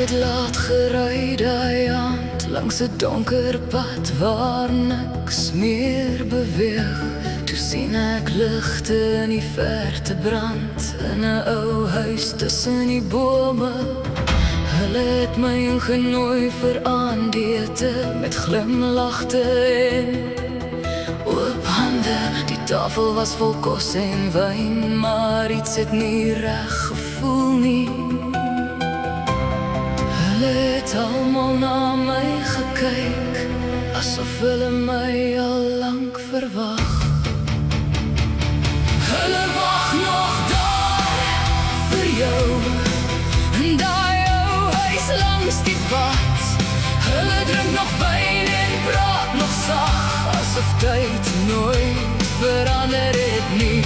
het laat gery daai aand langs 'n donker pad waar niks meer beweeg. Toe sien ek ligte in die verte brand in 'n ou huis tussen die bome. Hulle het my ingenooi vir aandete met glimlagte en oop hande. Die tafel was vol kos en wyn, maar iets het nie reg gevoel nie. Hulle het almal na my gekyk, asof hulle my al lank verwag. Hulle wag nog daar vir jou, in daai ou huis langs die pad. Hulle drink nog wyn en praat nog sag, asof tyd nooit verander het nie.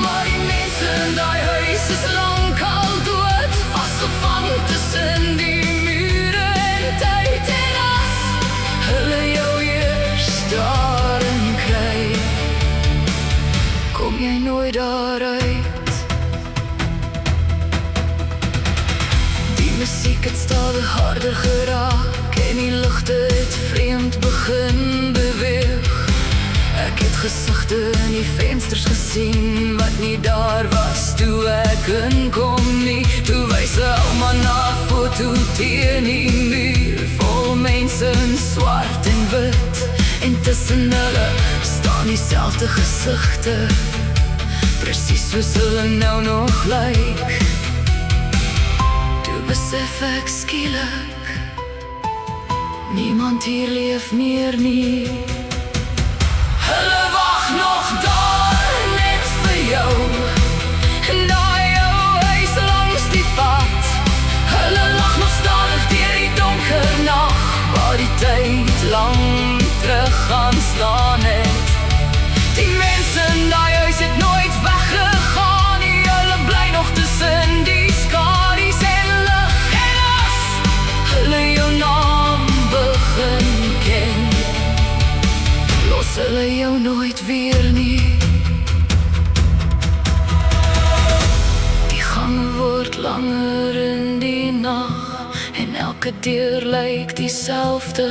Maar die mense in daai huis is lank al dood, vasgevang tussen die mure en tyd en as. Hulle jou eers daarin kry, kom jy nooit daaruit. Die musiek het stadig harder geraak en die ligte het vreemd begin beweeg. Ek het gesigte in die vensters gesien wat nie daar was toe ek inkom nie. Toe wys 'n ouma na 'n foto teen die muur, vol mense in swart en wit, en tussen hulle staan dieselfde gesigte, presies soos hulle nou nog lyk. Toe besef ek skielik, niemand hier leef meer nie. Hulle wag nog daar net vir jou, in daai ou huis langs die pad. Hulle lag nog stadig deur die donker nag, waar die tyd lang terug gaan staan het. Die mense in daai huis het nooit weggegaan nie. Hulle bly nog tussen die skadu's en lig en as. Hulle jou naam begin ken, los hulle jou nooit weer nie. Die gange word langer in die nag, en elke deur lyk dieselfde.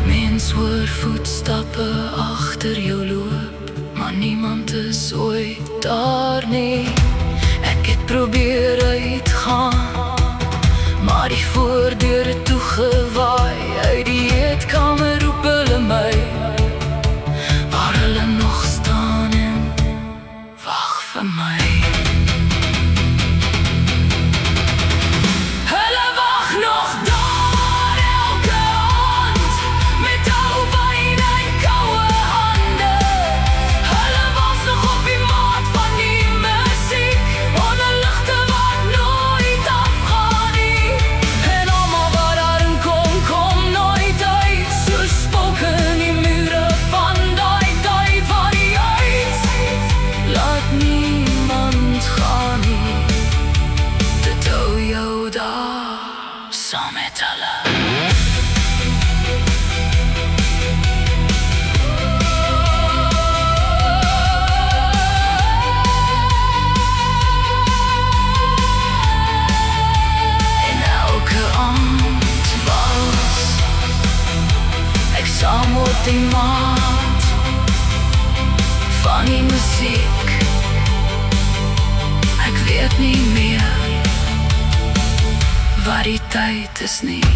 Mens hoor voetstappe agter jou loop, maar niemand is ooit daar nie. Ek het probeer uitgaan, maar die voordeur het toegewaai. Uit die eetkamer roep hulle my, waar hulle nog staan en wag vir my. Hulle wag nog daar elke aand, met ou wyn en koue hande. Hulle was nog op die maat van die musiek, onder ligte wat nooit afgaan nie. En almal wat daarin kom, kom nooit uit, soos spooke in die mure van daai tyd van die huis. Laat niemand gaan nie, dit hou jou daar saam met hulle. En elke aand was ek saam op die maat van die musiek. Ek weet nie meer wat die tyd is nie.